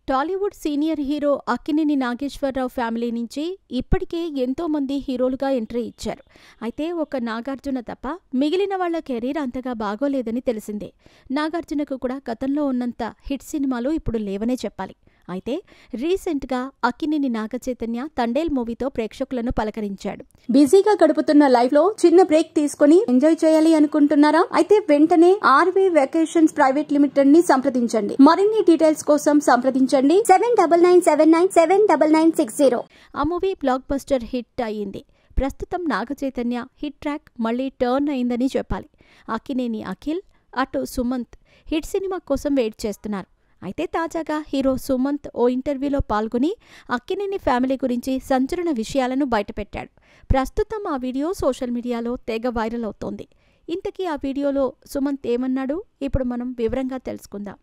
Tollywood senior hero Akkineni Nageswara Rao family నుంచి ఇప్పటికే ఎంతోమంది హీరోలుగా ఎంట్రీ ఇచ్చారు. అయితే ఒక నాగార్జున తప్ప మిగిలిన వాళ్ల కెరీర్ అంతగా బాగోలేదని తెలిసిందే. నాగార్జునకు కూడా గతంలో ఉన్నంత హిట్ సినిమాలు ఇప్పుడు లేవనే చెప్పాలి. అయితే రీసెంట్గా అక్కినేని నాగచైతన్య తండేల్ మూవీతో ప్రేక్షకులను పలకరించాడు. బిజీగా గడుపుతున్న లైఫ్ లో చిన్న బ్రేక్ తీసుకుని ఎంజాయ్ చేయాలి అనుకుంటున్నారా? అయితే వెంటనే ఆర్వే వెకేషన్స్ ప్రైవేట్ లిమిటెడ్ ని సంప్రదించండి. మరిన్ని డీటెయిల్స్ కోసం సంప్రదించండి 7997979960. ఆ మూవీ బ్లాక్ బస్టర్ హిట్ అయ్యింది. ప్రస్తుతం నాగచైతన్య హిట్ ట్రాక్ మళ్లీ టర్న్ అయిందని చెప్పాలి. అక్కినేని అఖిల్, అటు సుమంత్ హిట్ సినిమా కోసం వెయిట్ చేస్తున్నారు. అయితే తాజాగా హీరో సుమంత్ ఓ ఇంటర్వ్యూలో పాల్గొని అక్కినేని ఫ్యామిలీ గురించి సంచలన విషయాలను బయటపెట్టాడు. ప్రస్తుతం ఆ వీడియో సోషల్ మీడియాలో తెగ వైరల్ అవుతోంది. ఇంతకీ ఆ వీడియోలో సుమంత్ ఏమన్నాడు ఇప్పుడు మనం వివరంగా తెలుసుకుందాం.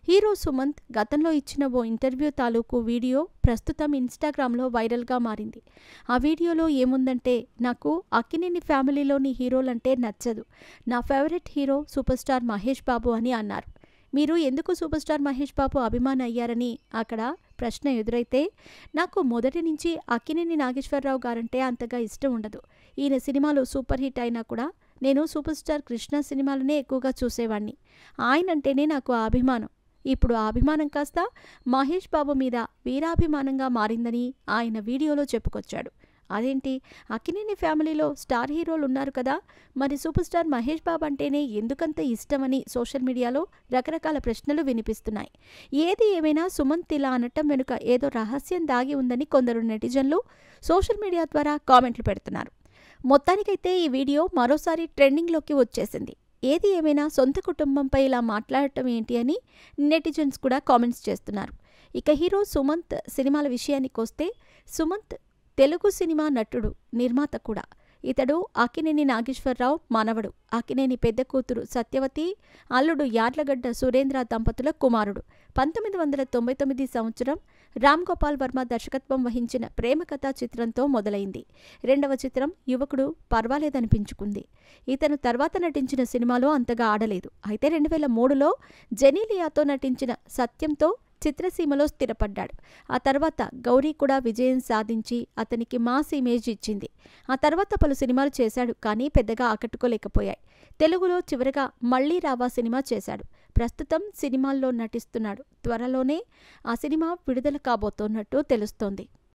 హీరో సుమంత్ గతంలో ఇచ్చిన ఓ ఇంటర్వ్యూ తాలూకు వీడియో ప్రస్తుతం ఇన్స్టాగ్రామ్లో వైరల్గా మారింది. ఆ వీడియోలో ఏముందంటే, నాకు అక్కినేని ఫ్యామిలీలోని హీరోలంటే నచ్చదు. నా favourite hero super star Mahesh Babu అని అన్నారు. మీరు ఎందుకు సూపర్ స్టార్ మహేష్ బాబు అభిమాని అయ్యారని అక్కడ ప్రశ్న ఎదురైతే, నాకు మొదటి నుంచి అక్కినేని నాగేశ్వరరావు గారంటే అంతగా ఇష్టం ఉండదు. ఈయన సినిమాలు సూపర్ హిట్ అయినా కూడా నేను సూపర్ స్టార్ కృష్ణ సినిమాలనే ఎక్కువగా చూసేవాణ్ణి. ఆయనంటేనే నాకు అభిమానం. ఇప్పుడు ఆ అభిమానం కాస్త మహేష్ బాబు మీద వీరాభిమానంగా మారిందని ఆయన వీడియోలో చెప్పుకొచ్చాడు. అదేంటి, అక్కినేని ఫ్యామిలీలో స్టార్ హీరోలు ఉన్నారు కదా, మరి సూపర్ స్టార్ మహేష్ బాబు అంటేనే ఎందుకంత ఇష్టమని సోషల్ మీడియాలో రకరకాల ప్రశ్నలు వినిపిస్తున్నాయి. ఏది ఏమైనా సుమంత్ ఇలా అనటం వెనుక ఏదో రహస్యం దాగి ఉందని కొందరు నెటిజన్లు సోషల్ మీడియా ద్వారా కామెంట్లు పెడుతున్నారు. మొత్తానికైతే ఈ వీడియో మరోసారి ట్రెండింగ్లోకి వచ్చేసింది. ఏది ఏమైనా సొంత కుటుంబంపై ఇలా మాట్లాడటం ఏంటి అని నెటిజన్స్ కూడా కామెంట్స్ చేస్తున్నారు. ఇక హీరో సుమంత్ సినిమాల విషయానికి వస్తే, సుమంత్ తెలుగు సినిమా నటుడు, నిర్మాత కూడా. ఇతడు అక్కినేని నాగేశ్వరరావు మనవడు. అక్కినేని పెద్ద కూతురు సత్యవతి, అల్లుడు యార్లగడ్డ సురేంద్ర దంపతుల కుమారుడు. 1999 సంవత్సరం రామ్ గోపాల్ వర్మ దర్శకత్వం వహించిన ప్రేమ కథా చిత్రంతో మొదలైంది. రెండవ చిత్రం యువకుడు పర్వాలేదనిపించుకుంది. ఇతను తర్వాత నటించిన సినిమాలో అంతగా ఆడలేదు. అయితే 2003లో జెనీలియాతో నటించిన సత్యంతో చిత్రసీమలో స్థిరపడ్డాడు. ఆ తర్వాత గౌరీ కూడా విజయం సాధించి అతనికి మాస్ ఇమేజ్ ఇచ్చింది. ఆ తర్వాత పలు సినిమాలు చేశాడు, కానీ పెద్దగా ఆకట్టుకోలేకపోయాయి. తెలుగులో చివరగా మళ్లీ రావా సినిమా చేశాడు. ప్రస్తుతం సినిమాల్లో నటిస్తున్నాడు. త్వరలోనే ఆ సినిమా విడుదల కాబోతోన్నట్టు తెలుస్తోంది.